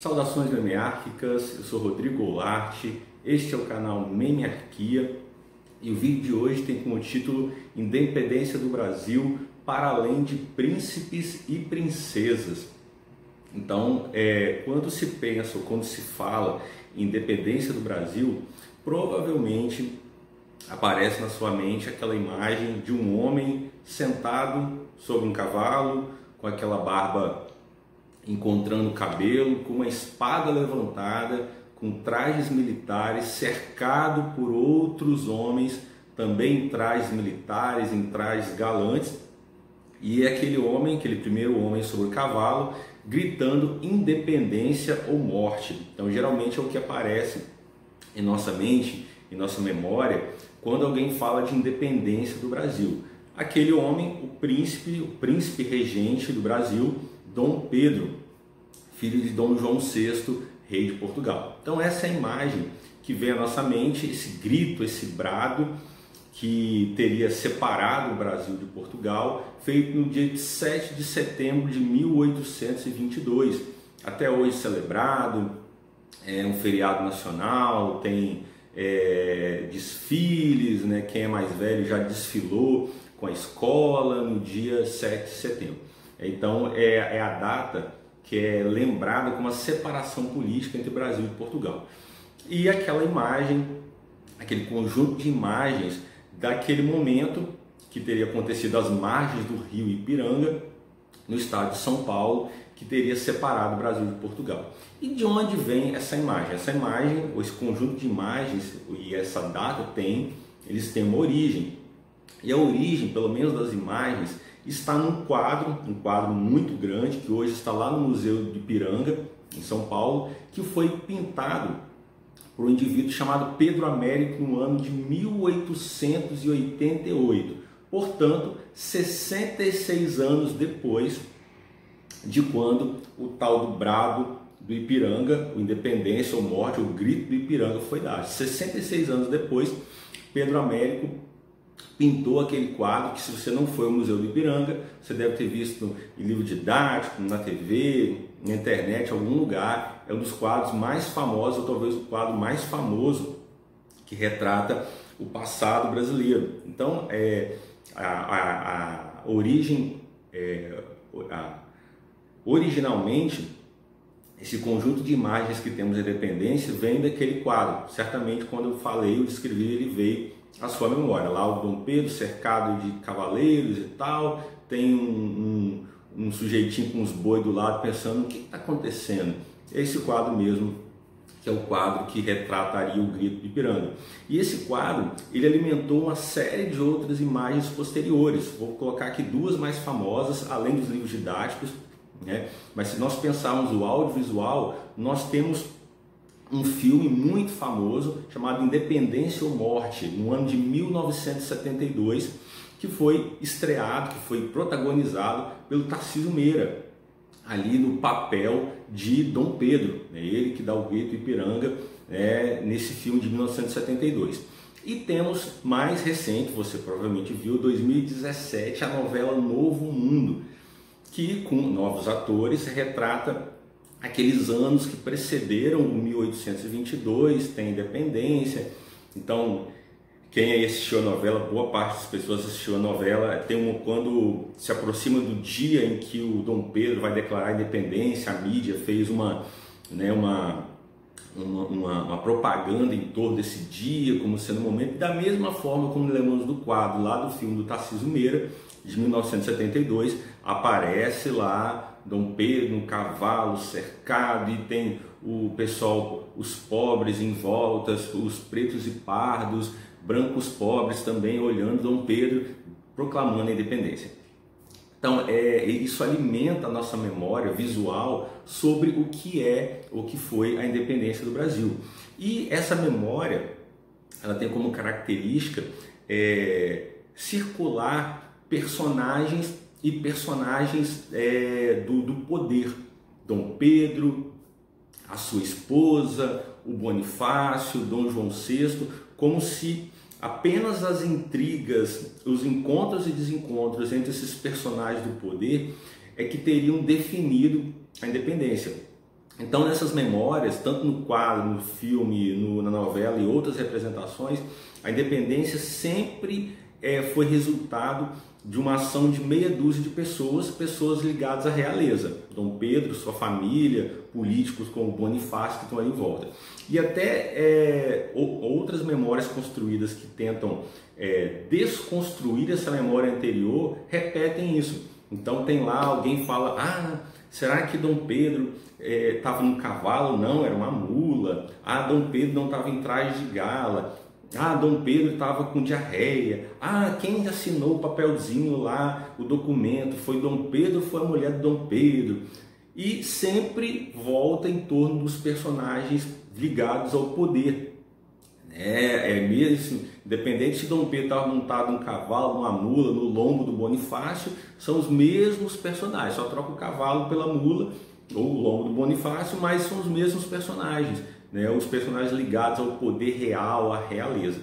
Saudações memeárquicas, eu sou Rodrigo Goulart, este é o canal Memearquia e o vídeo de hoje tem como título Independência do Brasil para além de príncipes e princesas. Então, quando se pensa ou quando se fala em independência do Brasil, provavelmente aparece na sua mente aquela imagem de um homem sentado sobre um cavalo, com aquela barba encontrando o cabelo, com uma espada levantada, com trajes militares, cercado por outros homens, também em trajes militares, em trajes galantes, e é aquele homem, aquele primeiro homem sobre o cavalo, gritando independência ou morte. Então, geralmente é o que aparece em nossa mente, em nossa memória, quando alguém fala de independência do Brasil. Aquele homem, o príncipe regente do Brasil, Dom Pedro, filho de Dom João VI, rei de Portugal. Então essa é a imagem que vem à nossa mente, esse grito, esse brado que teria separado o Brasil de Portugal, feito no dia 7 de setembro de 1822. Até hoje celebrado, é um feriado nacional, tem desfiles, né? Quem é mais velho já desfilou com a escola no dia 7 de setembro. Então é a data que é lembrada como a separação política entre Brasil e Portugal. E aquela imagem, aquele conjunto de imagens daquele momento que teria acontecido às margens do rio Ipiranga, no estado de São Paulo, que teria separado o Brasil de Portugal. E de onde vem essa imagem? Essa imagem, ou esse conjunto de imagens e essa data eles têm uma origem. E a origem, pelo menos das imagens, está num quadro muito grande, que hoje está lá no Museu de Ipiranga, em São Paulo, que foi pintado por um indivíduo chamado Pedro Américo no ano de 1888. Portanto, 66 anos depois de quando o tal do brado do Ipiranga, o Independência ou Morte, o grito do Ipiranga foi dado. 66 anos depois, Pedro Américo pintou aquele quadro que, se você não foi ao Museu do Ipiranga, você deve ter visto em livro didático, na TV, na internet, em algum lugar. É um dos quadros mais famosos, ou talvez o quadro mais famoso que retrata o passado brasileiro. Então, originalmente, esse conjunto de imagens que temos da independência vem daquele quadro. Certamente, quando eu falei, eu descrevi, ele veio à sua memória. Lá o Dom Pedro cercado de cavaleiros e tal, tem um sujeitinho com uns boi do lado pensando: o que está acontecendo? Esse quadro mesmo, que é o quadro que retrataria o grito de Ipiranga. E esse quadro, ele alimentou uma série de outras imagens posteriores. Vou colocar aqui duas mais famosas, além dos livros didáticos, né? Mas se nós pensarmos o audiovisual, nós temos um filme muito famoso chamado Independência ou Morte, no ano de 1972, que foi estreado, que foi protagonizado pelo Tarcísio Meira, ali no papel de Dom Pedro, né? Ele que dá o grito Ipiranga, nesse filme de 1972. E temos mais recente, você provavelmente viu, 2017, a novela Novo Mundo, que com novos atores retrata aqueles anos que precederam o 1822, tem independência. Então, quem aí assistiu a novela, boa parte das pessoas assistiu a novela, quando se aproxima do dia em que o Dom Pedro vai declarar a independência, a mídia fez uma propaganda em torno desse dia, como sendo um momento, da mesma forma como lembramos do quadro lá do filme do Tarcísio Meira, de 1972, aparece lá Dom Pedro no cavalo cercado, e tem o pessoal, os pobres em volta, os pretos e pardos, brancos pobres também olhando Dom Pedro proclamando a independência. Então, isso alimenta a nossa memória visual sobre o que foi a independência do Brasil. E essa memória, ela tem como característica circular personagens do poder. Dom Pedro, a sua esposa, o Bonifácio, Dom João VI, como se apenas as intrigas, os encontros e desencontros entre esses personagens do poder que teriam definido a independência. Então, nessas memórias, tanto no quadro, no filme, na novela e outras representações, a independência sempre foi resultado de uma ação de meia dúzia de pessoas ligadas à realeza. Dom Pedro, sua família, políticos como Bonifácio que estão ali em volta. E até outras memórias construídas que tentam desconstruir essa memória anterior repetem isso. Então tem lá, alguém fala, será que Dom Pedro estava num cavalo? Não, era uma mula. Dom Pedro não estava em traje de gala. Dom Pedro estava com diarreia. Quem assinou o papelzinho lá, o documento, foi Dom Pedro, foi a mulher de Dom Pedro. E sempre volta em torno dos personagens ligados ao poder. Mesmo, independente se Dom Pedro estava montado num cavalo, numa mula, no lombo do Bonifácio, são os mesmos personagens, só troca o cavalo pela mula ou o lombo do Bonifácio, mas são os mesmos personagens. Os personagens ligados ao poder real, à realeza.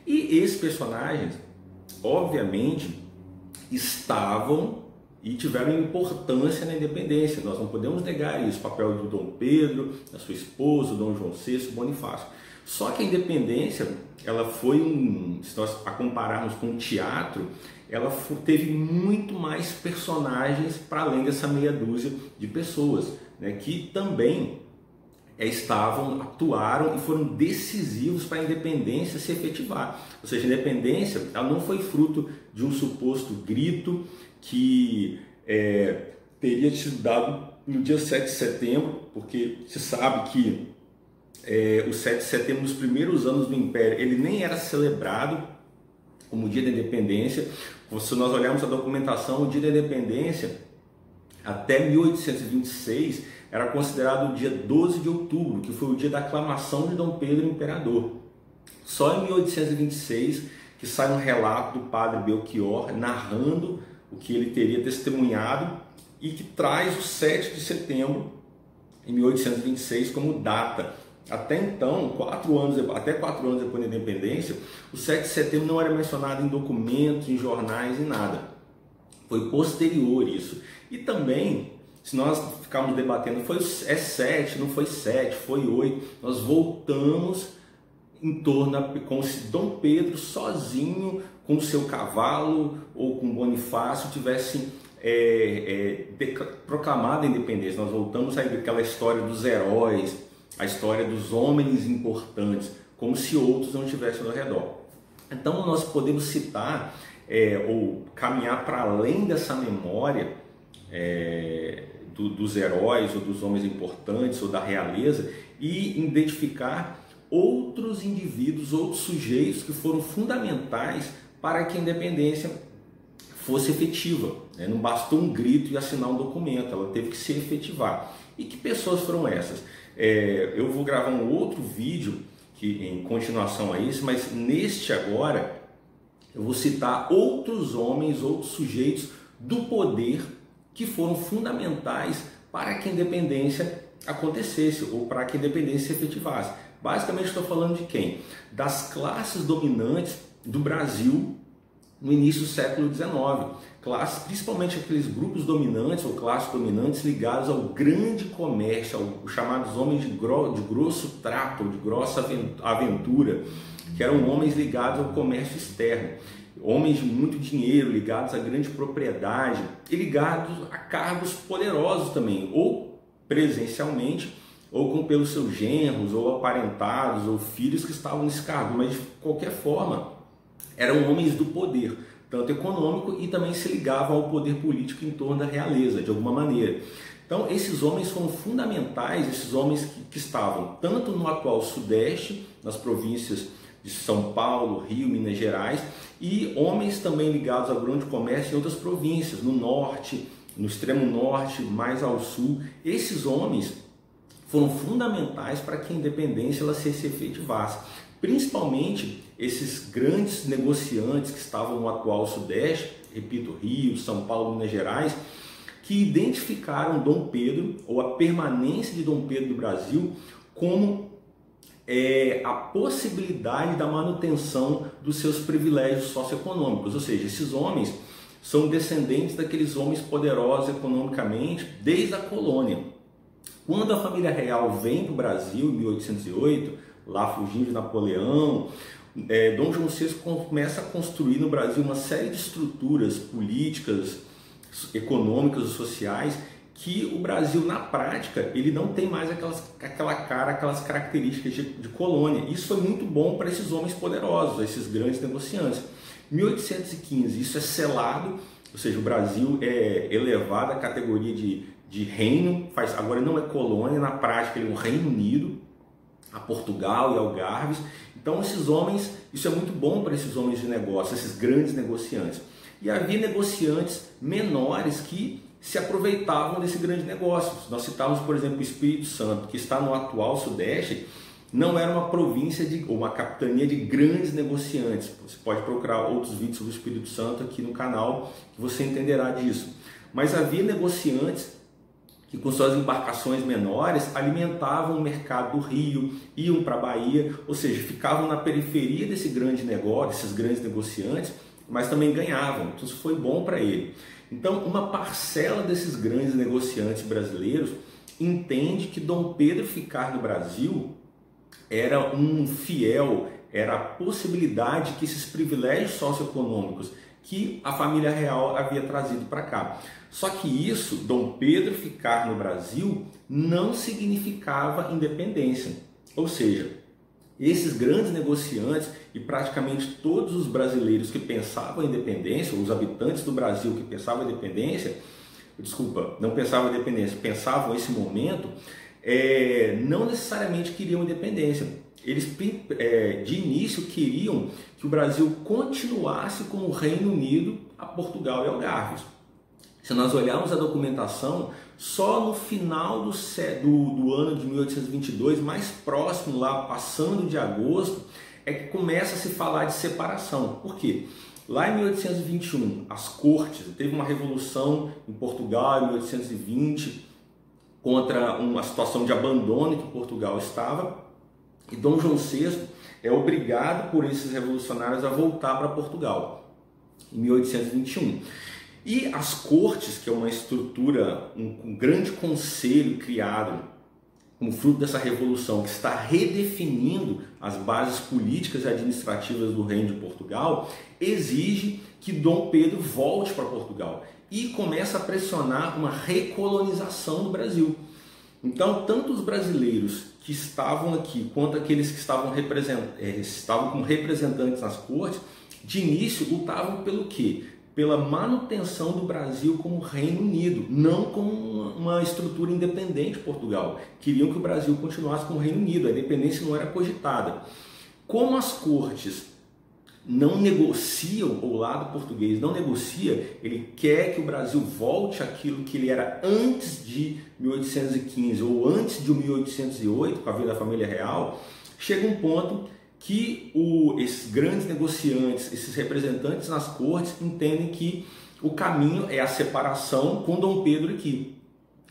E esses personagens, obviamente, estavam e tiveram importância na independência. Nós não podemos negar isso, o papel do Dom Pedro, da sua esposa, Dom João VI, Bonifácio. Só que a independência, ela foi se nós a compararmos com o teatro, ela teve muito mais personagens para além dessa meia dúzia de pessoas, que também atuaram e foram decisivos para a independência se efetivar. Ou seja, a independência ela não foi fruto de um suposto grito que teria sido dado no dia 7 de setembro, porque se sabe que o 7 de setembro, nos primeiros anos do Império, ele nem era celebrado como dia da independência. Se nós olharmos a documentação, o dia da independência, até 1826, era considerado o dia 12 de outubro, que foi o dia da aclamação de Dom Pedro Imperador. Só em 1826 que sai um relato do padre Belchior narrando o que ele teria testemunhado e que traz o 7 de setembro, em 1826, como data. Até então, 4 anos depois da independência, o 7 de setembro não era mencionado em documentos, em jornais, em nada. Foi posterior isso. E também, se nós ficarmos debatendo, é 7, não foi 7, foi 8, nós voltamos em torno, como se Dom Pedro sozinho, com o seu cavalo ou com Bonifácio, tivessem proclamado a independência. Nós voltamos àquela história dos heróis, a história dos homens importantes, como se outros não estivessem ao redor. Então nós podemos citar ou caminhar para além dessa memória dos heróis ou dos homens importantes ou da realeza e identificar outros indivíduos, outros sujeitos que foram fundamentais para que a independência fosse efetiva. Não bastou um grito e assinar um documento, ela teve que se efetivar. E que pessoas foram essas? Eu vou gravar um outro vídeo em continuação a isso, mas neste agora eu vou citar outros homens, outros sujeitos do poder que foram fundamentais para que a independência acontecesse ou para que a independência se efetivasse. Basicamente estou falando de quem? Das classes dominantes do Brasil no início do século XIX. Classes, principalmente aqueles grupos dominantes ou classes dominantes ligados ao grande comércio, aos chamados homens de grosso trato, de grossa aventura, que eram homens ligados ao comércio externo. Homens de muito dinheiro, ligados à grande propriedade e ligados a cargos poderosos também, ou presencialmente, ou pelos seus genros, ou aparentados, ou filhos que estavam nesse cargo, mas de qualquer forma eram homens do poder, tanto econômico e também se ligavam ao poder político em torno da realeza, de alguma maneira. Então esses homens foram fundamentais, esses homens que estavam tanto no atual Sudeste, nas províncias de São Paulo, Rio, Minas Gerais, e homens também ligados ao grande comércio em outras províncias, no norte, no extremo norte, mais ao sul. Esses homens foram fundamentais para que a independência ela se efetivasse. Principalmente esses grandes negociantes que estavam no atual Sudeste, repito, Rio, São Paulo, Minas Gerais, que identificaram Dom Pedro, ou a permanência de Dom Pedro no Brasil, como a possibilidade da manutenção dos seus privilégios socioeconômicos. Ou seja, esses homens são descendentes daqueles homens poderosos economicamente desde a colônia. Quando a família real vem para o Brasil, em 1808, lá fugindo de Napoleão, Dom João VI começa a construir no Brasil uma série de estruturas políticas, econômicas e sociais que o Brasil, na prática, ele não tem mais aquelas características de colônia. Isso foi muito bom para esses homens poderosos, esses grandes negociantes. Em 1815, isso é selado, ou seja, o Brasil é elevado à categoria de reino, agora não é colônia, na prática ele é um Reino Unido, a Portugal e Algarves. Então esses homens, isso é muito bom para esses homens de negócio, esses grandes negociantes. E havia negociantes menores que se aproveitavam desse grande negócio. Nós citávamos, por exemplo, o Espírito Santo, que está no atual Sudeste, não era uma província ou uma capitania de grandes negociantes. Você pode procurar outros vídeos sobre o Espírito Santo aqui no canal, que você entenderá disso. Mas havia negociantes que com suas embarcações menores alimentavam o mercado do Rio, iam para a Bahia, ou seja, ficavam na periferia desse grande negócio, desses grandes negociantes, mas também ganhavam. Então isso foi bom para ele. Então uma parcela desses grandes negociantes brasileiros entende que Dom Pedro ficar no Brasil era era a possibilidade que esses privilégios socioeconômicos que a família real havia trazido para cá. Só que isso, Dom Pedro ficar no Brasil, não significava independência. Ou seja, esses grandes negociantes e praticamente todos os brasileiros que pensavam em independência, os habitantes do Brasil que pensavam em independência, não pensavam em independência, pensavam nesse momento, não necessariamente queriam independência. Eles, de início, queriam que o Brasil continuasse como Reino Unido a Portugal e Algarves. Se nós olharmos a documentação, só no final do ano de 1822, mais próximo lá, passando de agosto, é que começa a se falar de separação. Por quê? Lá em 1821, as cortes, teve uma revolução em Portugal em 1820, contra uma situação de abandono que Portugal estava, e Dom João VI é obrigado por esses revolucionários a voltar para Portugal, em 1821. E as cortes, que é uma estrutura, um grande conselho criado como fruto dessa revolução, que está redefinindo as bases políticas e administrativas do Reino de Portugal, exige que Dom Pedro volte para Portugal e começa a pressionar uma recolonização do Brasil. Então, tanto os brasileiros que estavam aqui, quanto aqueles que estavam como representantes nas cortes, de início lutavam pelo quê? Pela manutenção do Brasil como Reino Unido, não como uma estrutura independente de Portugal. Queriam que o Brasil continuasse como Reino Unido, a independência não era cogitada. Como as cortes não negociam, ou o lado português não negocia, ele quer que o Brasil volte àquilo que ele era antes de 1815 ou antes de 1808, com a vida da família real. Chega um ponto que esses grandes negociantes, esses representantes nas cortes, entendem que o caminho é a separação com Dom Pedro aqui,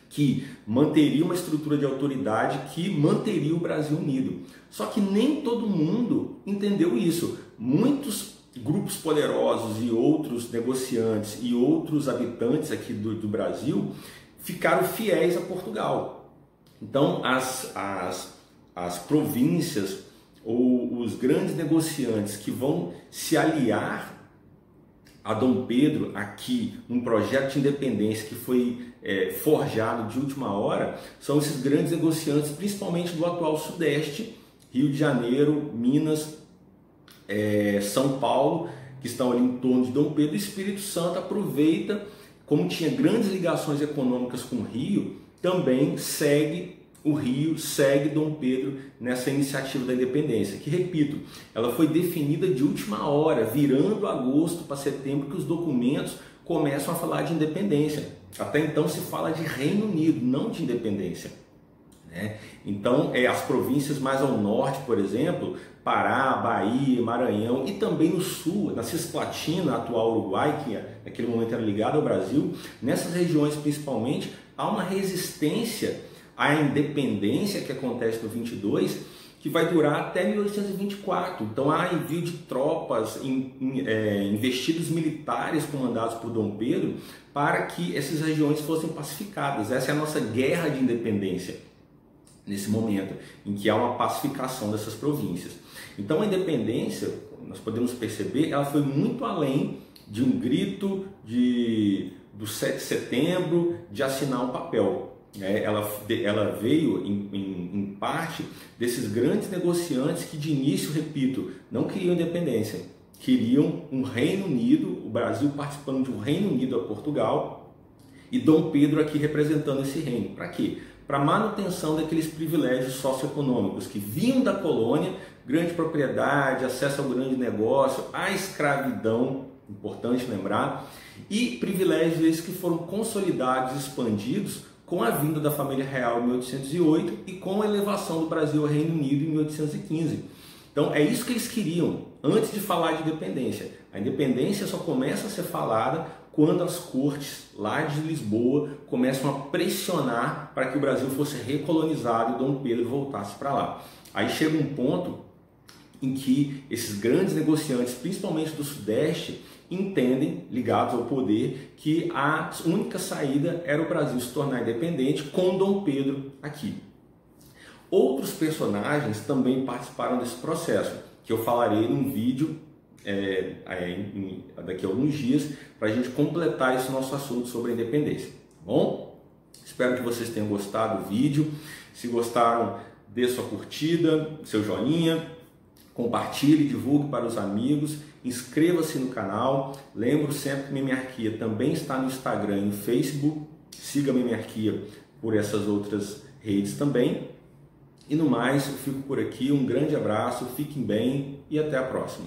que manteria uma estrutura de autoridade que manteria o Brasil unido. Só que nem todo mundo entendeu isso. Muitos grupos poderosos e outros negociantes e outros habitantes aqui do Brasil ficaram fiéis a Portugal. Então as províncias ou os grandes negociantes que vão se aliar a Dom Pedro aqui num projeto de independência que foi forjado de última hora, são esses grandes negociantes, principalmente do atual Sudeste, Rio de Janeiro, Minas, São Paulo, que estão ali em torno de Dom Pedro. E Espírito Santo aproveita, como tinha grandes ligações econômicas com o Rio, também segue o Rio, segue Dom Pedro nessa iniciativa da independência, que, repito, ela foi definida de última hora, virando agosto para setembro, que os documentos começam a falar de independência. Até então se fala de Reino Unido, não de independência, né? Então, as províncias mais ao norte, por exemplo, Pará, Bahia, Maranhão, e também no sul, na Cisplatina, atual Uruguai, que naquele momento era ligado ao Brasil, nessas regiões principalmente, há uma resistência à independência que acontece no 22, que vai durar até 1824. Então há envio de tropas, investidos militares comandados por Dom Pedro para que essas regiões fossem pacificadas. Essa é a nossa guerra de independência, nesse momento em que há uma pacificação dessas províncias. Então a independência, nós podemos perceber, ela foi muito além de um grito do 7 de setembro, de assinar um papel. Ela veio, em parte, desses grandes negociantes que, de início, repito, não queriam independência, queriam um Reino Unido, o Brasil participando de um Reino Unido a Portugal, e Dom Pedro aqui representando esse reino. Para quê? Para manutenção daqueles privilégios socioeconômicos que vinham da colônia, grande propriedade, acesso ao grande negócio, a escravidão, importante lembrar, e privilégios esses que foram consolidados e expandidos com a vinda da família real em 1808 e com a elevação do Brasil ao Reino Unido em 1815. Então é isso que eles queriam antes de falar de independência. A independência só começa a ser falada quando as cortes lá de Lisboa começam a pressionar para que o Brasil fosse recolonizado e Dom Pedro voltasse para lá. Aí chega um ponto em que esses grandes negociantes, principalmente do Sudeste, entendem, ligados ao poder, que a única saída era o Brasil se tornar independente com Dom Pedro aqui. Outros personagens também participaram desse processo, que eu falarei num vídeo daqui a alguns dias, para a gente completar esse nosso assunto sobre a independência. Tá bom? Espero que vocês tenham gostado do vídeo. Se gostaram, dê sua curtida, seu joinha, compartilhe, divulgue para os amigos, inscreva-se no canal. Lembro sempre que Memearquia também está no Instagram e no Facebook. Siga a Memearquia por essas outras redes também. E no mais, eu fico por aqui. Um grande abraço, fiquem bem e até a próxima.